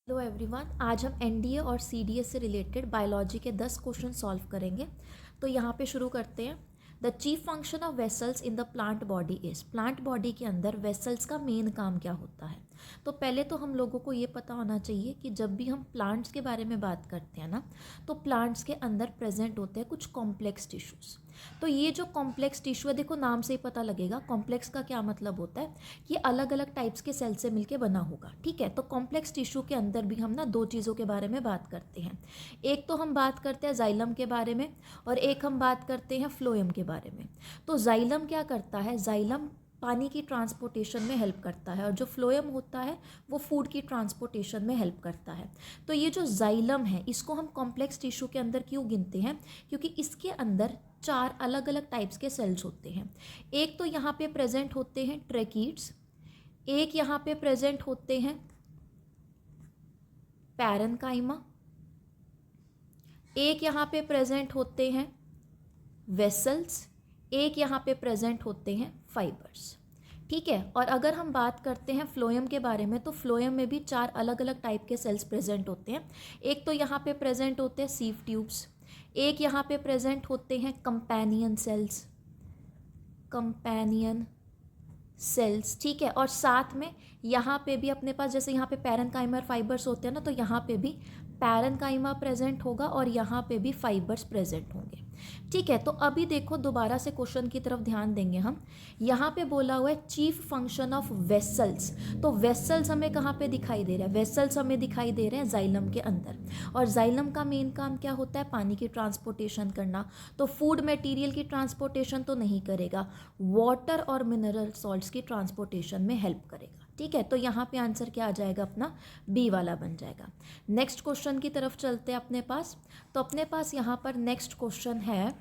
Hello everyone, आज हम NDA और सीडीएस से रिलेटेड बायोलॉजी के 10 क्वेश्चन सॉल्व करेंगे। तो यहाँ पे शुरू करते हैं। The chief function of vessels in the plant body is, plant body के अंदर वेसल्स का मेन काम क्या होता है। तो पहले तो हम लोगों को ये पता होना चाहिए कि जब भी हम प्लांट्स के बारे में बात करते हैं ना, तो प्लांट्स के अंदर प्रेजेंट होते हैं कुछ कॉम्प्लेक्स टिश्यूज़। तो ये जो कॉम्प्लेक्स टिश्यू है, देखो नाम से ही पता लगेगा कॉम्प्लेक्स का क्या मतलब होता है कि अलग अलग टाइप्स के सेल से मिलके बना होगा। ठीक है, तो कॉम्प्लेक्स टिश्यू के अंदर भी हम ना दो चीज़ों के बारे में बात करते हैं। एक तो हम बात करते हैं जाइलम के बारे में और एक हम बात करते हैं फ्लोएम के बारे में। तो जाइलम क्या करता है, जाइलम पानी की ट्रांसपोर्टेशन में हेल्प करता है और जो फ्लोएम होता है वो फूड की ट्रांसपोर्टेशन में हेल्प करता है। तो ये जो जाइलम है इसको हम कॉम्प्लेक्स टिश्यू के अंदर क्यों गिनते हैं, क्योंकि इसके अंदर 4 अलग अलग टाइप्स के सेल्स होते हैं। एक तो यहाँ पे प्रेजेंट होते हैं ट्रैकीड्स, एक यहाँ पे प्रेजेंट होते हैं पैरेन्काइमा, एक यहाँ पे प्रेजेंट होते हैं वेसल्स, एक यहाँ पे प्रेजेंट होते हैं फाइबर्स। ठीक है, और अगर हम बात करते हैं फ्लोएम के बारे में, तो फ्लोएम में भी 4 अलग अलग टाइप के सेल्स प्रेजेंट होते हैं। एक तो यहाँ पे प्रेजेंट होते हैं सीव ट्यूब्स, एक यहाँ पे प्रेजेंट होते हैं कंपेनियन सेल्स, कंपेनियन सेल्स। ठीक है, और साथ में यहाँ पे भी अपने पास, जैसे यहाँ पे पैरेन्काइमा फाइबर्स होते हैं ना, तो यहाँ पे भी पैरेन्काइमा प्रेजेंट होगा और यहाँ पे भी फाइबर्स प्रेजेंट होंगे। ठीक है, तो अभी देखो दोबारा से क्वेश्चन की तरफ ध्यान देंगे हम। यहाँ पे बोला हुआ है चीफ फंक्शन ऑफ वेसल्स। तो वेसल्स हमें कहाँ पे दिखाई दे रहा है, वेसल्स हमें दिखाई दे रहे हैं जाइलम के अंदर। और जाइलम का मेन काम क्या होता है, पानी की ट्रांसपोर्टेशन करना। तो फूड मटेरियल की ट्रांसपोर्टेशन तो नहीं करेगा, वाटर और मिनरल सॉल्ट्स की ट्रांसपोर्टेशन में हेल्प करेगा। ठीक है, तो यहाँ पे आंसर क्या आ जाएगा अपना, बी वाला बन जाएगा। नेक्स्ट क्वेश्चन की तरफ चलते हैं अपने पास। तो अपने पास यहाँ पर नेक्स्ट क्वेश्चन है,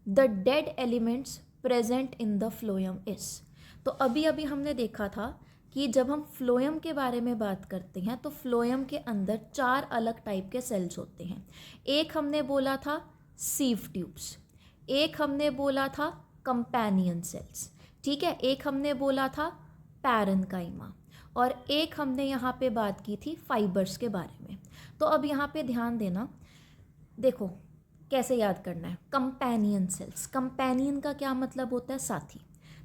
the dead elements present in the phloem is. तो अभी अभी हमने देखा था कि जब हम फ्लोएम के बारे में बात करते हैं तो फ्लोएम के अंदर 4 अलग टाइप के सेल्स होते हैं। एक हमने बोला था सीव ट्यूब्स, एक हमने बोला था कंपेनियन सेल्स, ठीक है, एक हमने बोला था पैरेन्काइमा, और एक हमने यहाँ पे बात की थी फाइबर्स के बारे में। तो अब यहाँ पे ध्यान देना, देखो कैसे याद करना है। कंपेनियन सेल्स, कंपेनियन का क्या मतलब होता है, साथी।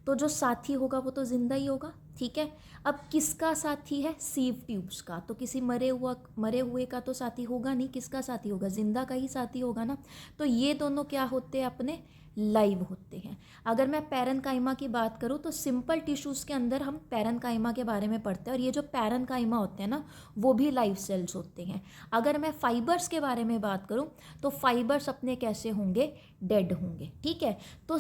तो जो साथी होगा वो तो जिंदा ही होगा। ठीक है, अब किसका साथी है, सीव ट्यूब्स का। तो किसी मरे हुए का तो साथी होगा नहीं, किसका साथी होगा, जिंदा का ही साथी होगा ना। तो ये दोनों क्या होते हैं, अपने लाइव होते हैं। अगर मैं पैरेन्काइमा की बात करूँ तो सिंपल टिश्यूज़ के अंदर हम पैरेन्काइमा के बारे में पढ़ते हैं, और ये जो पैरेन्काइमा होते हैं ना वो भी लाइव सेल्स होते हैं। अगर मैं फाइबर्स के बारे में बात करूँ तो फाइबर्स अपने कैसे होंगे, डेड होंगे। ठीक है, तो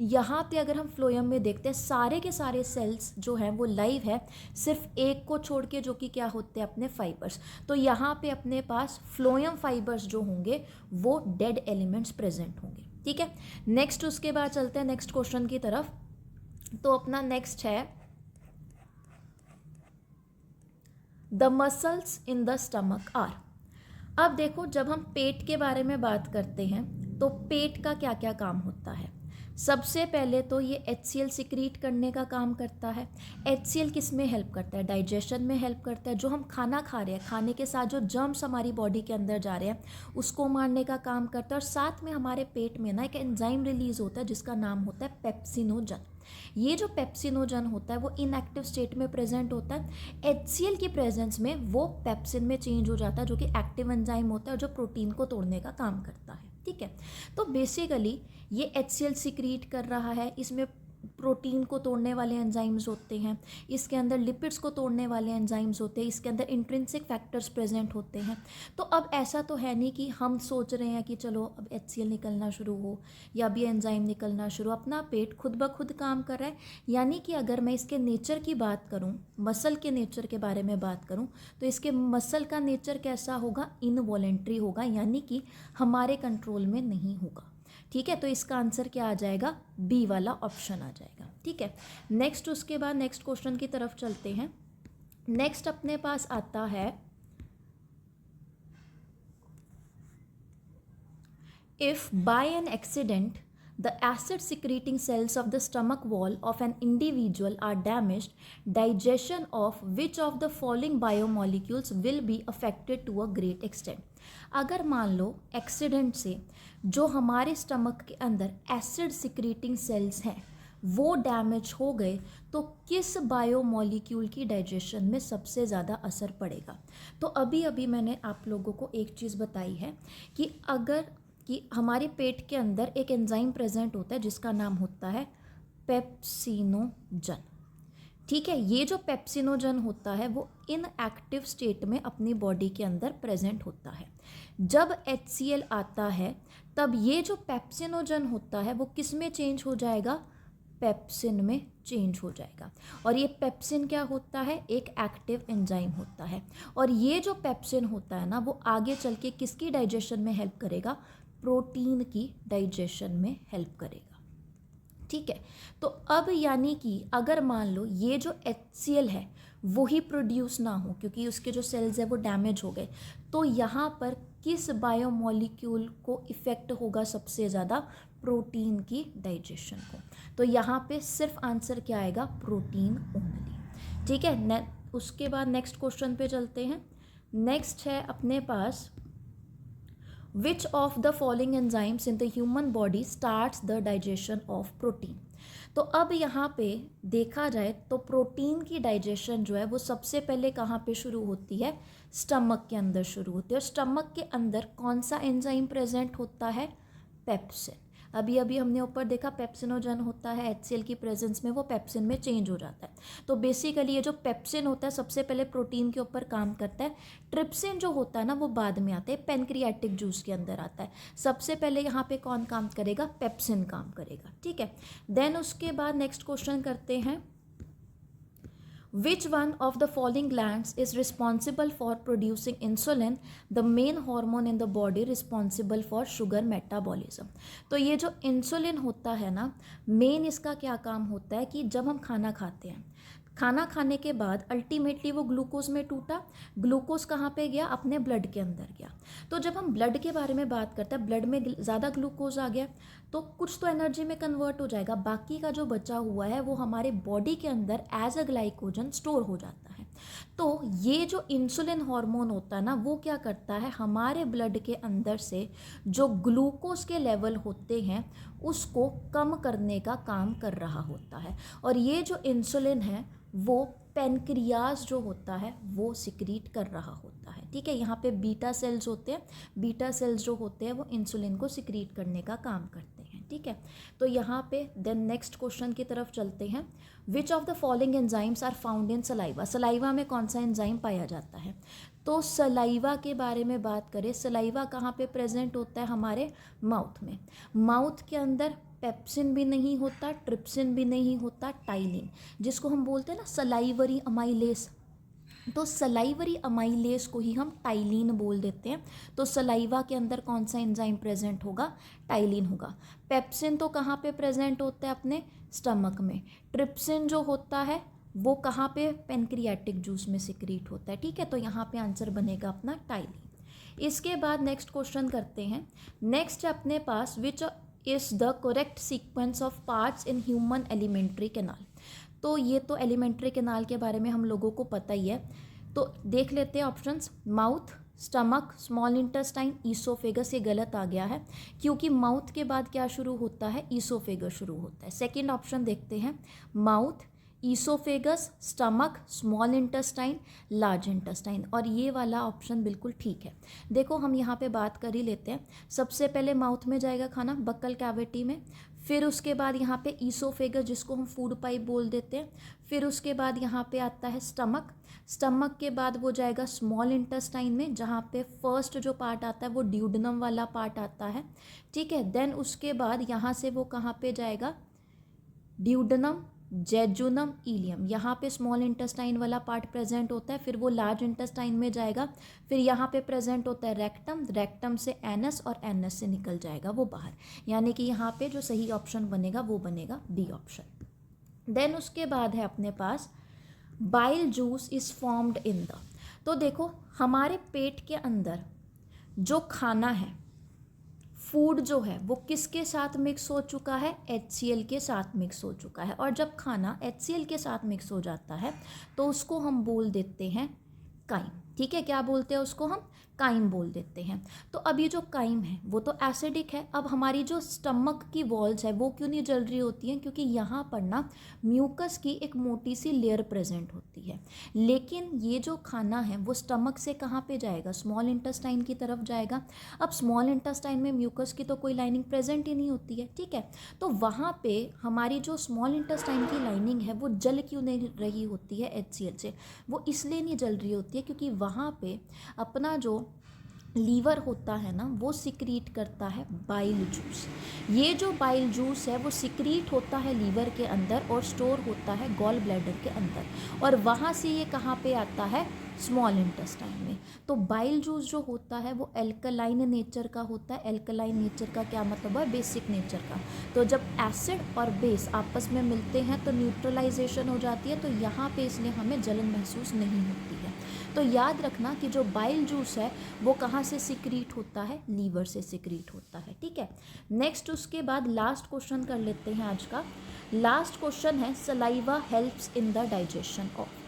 यहाँ पे अगर हम फ्लोएम में देखते हैं सारे के सारे सेल्स जो हैं वो लाइव है, सिर्फ एक को छोड़ के, जो कि क्या होते हैं, अपने फाइबर्स। तो यहाँ पे अपने पास फ्लोएम फाइबर्स जो होंगे वो डेड एलिमेंट्स प्रेजेंट होंगे। ठीक है, नेक्स्ट उसके बाद चलते हैं नेक्स्ट क्वेश्चन की तरफ। तो अपना नेक्स्ट है, the muscles in the stomach are. अब देखो जब हम पेट के बारे में बात करते हैं तो पेट का क्या क्या काम होता है। सबसे पहले तो ये HCl सिक्रीट करने का काम करता है। HCl किस में हेल्प करता है, डाइजेशन में हेल्प करता है। जो हम खाना खा रहे हैं, खाने के साथ जो जर्म्स हमारी बॉडी के अंदर जा रहे हैं उसको मारने का काम करता है। और साथ में हमारे पेट में ना एक एंजाइम रिलीज होता है जिसका नाम होता है पेप्सिनोजन। ये जो पेप्सिनोजन होता है वो इनएक्टिव स्टेट में प्रेजेंट होता है। HCl की प्रेजेंस में वो पेप्सिन में चेंज हो जाता है, जो कि एक्टिव एंजाइम होता है और जो प्रोटीन को तोड़ने का काम करता है। ठीक है, तो बेसिकली ये HCl सिक्रीट कर रहा है, इसमें प्रोटीन को तोड़ने वाले एंजाइम्स होते हैं, इसके अंदर लिपिड्स को तोड़ने वाले एंजाइम्स होते हैं, इसके अंदर इंट्रिंसिक फैक्टर्स प्रेजेंट होते हैं। तो अब ऐसा तो है नहीं कि हम सोच रहे हैं कि चलो अब HCl निकलना शुरू हो या भी एंजाइम निकलना शुरू, अपना पेट खुद ब खुद काम कर रहा है। यानी कि अगर मैं इसके नेचर की बात करूं, मसल के नेचर के बारे में बात करूं, तो इसके मसल का नेचर कैसा होगा, इनवॉलेंट्री होगा, यानी कि हमारे कंट्रोल में नहीं होगा। ठीक है, तो इसका आंसर क्या आ जाएगा, बी वाला ऑप्शन आ जाएगा। ठीक है, नेक्स्ट उसके बाद नेक्स्ट क्वेश्चन की तरफ चलते हैं। नेक्स्ट अपने पास आता है, if bye an accident the acid secreting cells of the stomach wall of an individual are damaged, digestion of which of the following biomolecules will be affected to a great extent. अगर मान लो accident से जो हमारे stomach के अंदर acid secreting sales हैं वो damage हो गए तो किस बायोमॉलिक्यूल की डाइजेशन में सबसे ज़्यादा असर पड़ेगा. तो अभी अभी मैंने आप लोगों को एक चीज़ बताई है कि अगर कि हमारे पेट के अंदर एक एंजाइम प्रेजेंट होता है जिसका नाम होता है पेप्सिनोजन. ठीक है, ये जो पेप्सिनोजन होता है वो इनएक्टिव स्टेट में अपनी बॉडी के अंदर प्रेजेंट होता है. जब HCl आता है तब ये जो पेप्सिनोजन होता है वो किस में चेंज हो जाएगा, पेप्सिन में चेंज हो जाएगा. और ये पेप्सिन क्या होता है, एक एक्टिव एंजाइम होता है. और ये जो पेप्सिन होता है ना वो आगे चल के किसकी डाइजेशन में हेल्प करेगा, प्रोटीन की डाइजेशन में हेल्प करेगा. ठीक है, तो अब यानी कि अगर मान लो ये जो HCl है वो ही प्रोड्यूस ना हो क्योंकि उसके जो सेल्स है वो डैमेज हो गए, तो यहाँ पर किस बायोमॉलिक्यूल को इफ़ेक्ट होगा सबसे ज़्यादा, प्रोटीन की डाइजेशन को. तो यहाँ पे सिर्फ आंसर क्या आएगा, प्रोटीन ओनली. ठीक है, उसके बाद नेक्स्ट क्वेश्चन पे चलते हैं. नेक्स्ट है अपने पास, Which of the following enzymes in the human body starts the digestion of protein? तो अब यहाँ पे देखा जाए तो प्रोटीन की डाइजेशन जो है वो सबसे पहले कहाँ पे शुरू होती है, स्टमक के अंदर शुरू होती है. और स्टमक के अंदर कौन सा एंजाइम प्रेजेंट होता है, पेप्सिन. अभी अभी हमने ऊपर देखा पेप्सिनोजन होता है HCl की प्रेजेंस में, वो पेप्सिन में चेंज हो जाता है. तो बेसिकली ये जो पेप्सिन होता है सबसे पहले प्रोटीन के ऊपर काम करता है. ट्रिप्सिन जो होता है ना वो बाद में आता है, पेनक्रियाटिक जूस के अंदर आता है. सबसे पहले यहाँ पे कौन काम करेगा, पेप्सिन काम करेगा. ठीक है, देन उसके बाद नेक्स्ट क्वेश्चन करते हैं. Which one of the following glands is responsible for producing insulin, the main hormone in the body responsible for sugar metabolism? तो ये जो इंसुलिन होता है ना, मेन इसका क्या काम होता है कि जब हम खाना खाते हैं, खाना खाने के बाद अल्टीमेटली वो ग्लूकोज में टूटा, ग्लूकोज कहाँ पे गया, अपने ब्लड के अंदर गया. तो जब हम ब्लड के बारे में बात करते हैं, ब्लड में ज़्यादा ग्लूकोज आ गया तो कुछ तो एनर्जी में कन्वर्ट हो जाएगा, बाकी का जो बचा हुआ है वो हमारे बॉडी के अंदर एज अ ग्लाइकोजन स्टोर हो जाता है. तो ये जो इंसुलिन हार्मोन होता है ना वो क्या करता है, हमारे ब्लड के अंदर से जो ग्लूकोज के लेवल होते हैं उसको कम करने का काम कर रहा होता है. और ये जो इंसुलिन है वो पेनक्रियाज जो होता है वो सिक्रीट कर रहा होता है. ठीक है, यहाँ पे बीटा सेल्स होते हैं, बीटा सेल्स जो होते हैं वो इंसुलिन को सिक्रीट करने का काम करते हैं. ठीक है, तो यहाँ पे देन नेक्स्ट क्वेश्चन की तरफ चलते हैं. Which of the following enzymes are found in saliva? Saliva में कौन सा एंजाइम पाया जाता है? तो सलाइवा के बारे में बात करें, सलाइवा कहाँ पे प्रेजेंट होता है, हमारे माउथ में. माउथ के अंदर पेप्सिन भी नहीं होता, ट्रिप्सिन भी नहीं होता, टाइलिन जिसको हम बोलते हैं ना सलाइवरी अमाइलेस, तो सलाइवरी अमाइलेस को ही हम टाइलिन बोल देते हैं. तो सलाइवा के अंदर कौन सा एंजाइम प्रेजेंट होगा, टाइलिन होगा. पेप्सिन तो कहाँ पे प्रेजेंट होता है, अपने स्टमक में. ट्रिप्सिन जो होता है वो कहाँ पे, पेनक्रियाटिक जूस में सिक्रीट होता है. ठीक है, तो यहाँ पे आंसर बनेगा अपना टाइलिन. इसके बाद नेक्स्ट क्वेश्चन करते हैं. नेक्स्ट है अपने पास, which is the correct sequence of parts in human alimentary canal? तो ये तो एलिमेंट्री कैनाल के बारे में हम लोगों को पता ही है, तो देख लेते हैं options. Mouth, stomach, small intestine, oesophagus. ये गलत आ गया है क्योंकि माउथ के बाद क्या शुरू होता है, ईसोफेगस शुरू होता है. सेकेंड ऑप्शन देखते हैं, mouth, oesophagus, stomach, small intestine, large intestine. और ये वाला ऑप्शन बिल्कुल ठीक है. देखो हम यहाँ पे बात कर ही लेते हैं. सबसे पहले माउथ में जाएगा खाना, बक्कल कैविटी में. फिर उसके बाद यहाँ पे ईसोफेगस जिसको हम फूड पाइप बोल देते हैं. फिर उसके बाद यहाँ पे आता है स्टमक. स्टमक के बाद वो जाएगा स्मॉल इंटेस्टाइन में, जहाँ पे फर्स्ट जो पार्ट आता है वो ड्यूडेनम वाला पार्ट आता है. ठीक है, देन उसके बाद यहाँ से वो कहाँ पे जाएगा, ड्यूडेनम, जेजुनम, इलियम. यहाँ पे स्मॉल इंटेस्टाइन वाला पार्ट प्रेजेंट होता है. फिर वो लार्ज इंटेस्टाइन में जाएगा. फिर यहाँ पे प्रेजेंट होता है रेक्टम, रेक्टम से एनस और एनस से निकल जाएगा वो बाहर. यानी कि यहाँ पे जो सही ऑप्शन बनेगा वो बनेगा बी ऑप्शन. देन उसके बाद है अपने पास, bile juice is formed in the. तो देखो हमारे पेट के अंदर जो खाना है फूड जो है वो किसके साथ मिक्स हो चुका है, HCl के साथ मिक्स हो चुका है। और जब खाना HCl के साथ मिक्स हो जाता है तो उसको हम बोल देते हैं काइम। ठीक है, क्या बोलते हैं उसको हम, काइम बोल देते हैं। तो अब ये जो काइम है वो तो एसिडिक है। अब हमारी जो स्टमक की वॉल्स है वो क्यों नहीं जल रही होती हैं, क्योंकि यहाँ पर ना म्यूकस की एक मोटी सी लेयर प्रेजेंट होती है। लेकिन ये जो खाना है वो स्टमक से कहाँ पे जाएगा, स्मॉल इंटेस्टाइन की तरफ जाएगा। अब स्मॉल इंटेस्टाइन में म्यूकस की तो कोई लाइनिंग प्रेजेंट ही नहीं होती है। ठीक है, तो वहाँ पे हमारी जो स्मॉल इंटेस्टाइन की लाइनिंग है वो जल क्यों नहीं रही होती है HCl से, वो इसलिए नहीं जल रही होती है क्योंकि वहाँ पे अपना जो लीवर होता है ना वो सिक्रीट करता है बाइल जूस। ये जो बाइल जूस है वो सिक्रीट होता है लीवर के अंदर और स्टोर होता है गॉल ब्लैडर के अंदर, और वहाँ से ये कहाँ पे आता है, स्मॉल इंटेस्टाइन में। तो बाइल जूस जो होता है वो एल्कलाइन नेचर का होता है। एल्कलाइन नेचर का क्या मतलब है, बेसिक नेचर का। तो जब एसिड और बेस आपस में मिलते हैं तो न्यूट्रलाइजेशन हो जाती है, तो यहाँ पे इसलिए हमें जलन महसूस नहीं होती है। तो याद रखना कि जो बाइल जूस है वो कहाँ से सिक्रीट होता है, लीवर से सिक्रीट होता है। ठीक है, नेक्स्ट उसके बाद लास्ट क्वेश्चन कर लेते हैं आज का। लास्ट क्वेश्चन है saliva helps in the digestion of.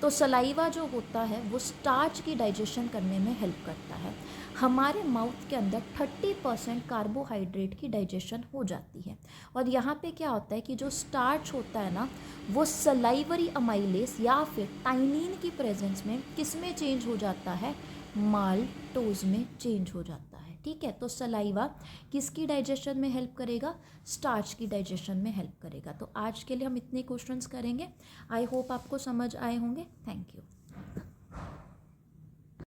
तो सलाइवा जो होता है वो स्टार्च की डाइजेशन करने में हेल्प करता है। हमारे माउथ के अंदर 30% कार्बोहाइड्रेट की डाइजेशन हो जाती है, और यहाँ पे क्या होता है कि जो स्टार्च होता है ना वो सलाइवरी अमाइलेस या फिर टाइनिन की प्रेजेंस में किस में चेंज हो जाता है, माल्टोज में चेंज हो जाता है। ठीक है, तो सलाइवा किसकी डाइजेशन में हेल्प करेगा, स्टार्च की डाइजेशन में हेल्प करेगा। तो आज के लिए हम इतने क्वेश्चंस करेंगे। आई होप आपको समझ आए होंगे। Thank you.